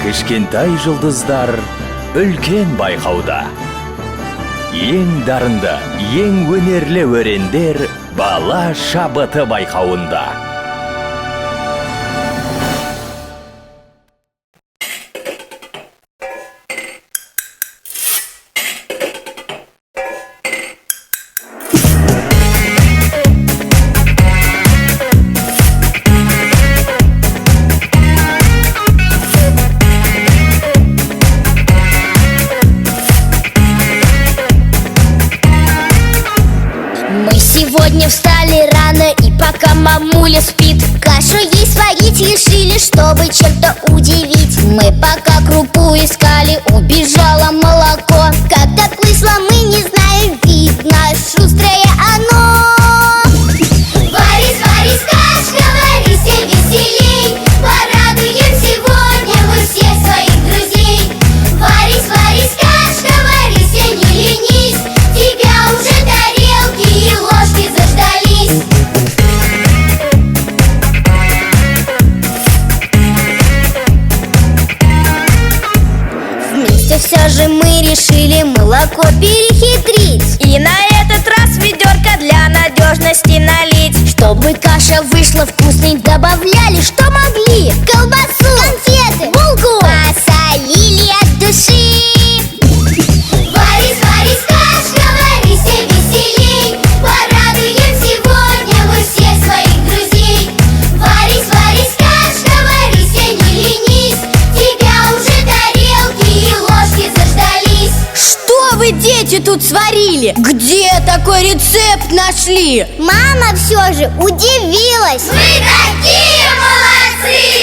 Кішкентай жұлдыздар үлкен байқауда. Ең дарынды, ең өнерлі өрендер Бала Шабыты байқауында. Сегодня встали рано, и пока мамуля спит, кашу ей сварить решили, чтобы чем-то удивить. Мы пока крупу искали, убежало молоко. Как так вышло, мы не знаем, видно, шустрое оно. Варись, варись, кашка, варись и веселей, порадуем сегодня мы всех своих друзей. Варись, варись, кашка, варись и не ленись, тебя уже тарелки и ложки заждались. Вместе все же мы решили молоко перехитрить и на этот раз ведерко для надежности налить. Чтобы каша вышла вкусной, добавляли, что могли: колбасу, конфеты, булку, посолили от души. Варись, варись, кашка, варись и веселей, порадуем сегодня мы всех своих друзей. Варись, варись, кашка, варись и не ленись, тебя уже тарелки и ложки заждались. Что вы, дети, тут сварили? Где такой рецепт нашли? Мама все же удивилась. Мы такие молодцы!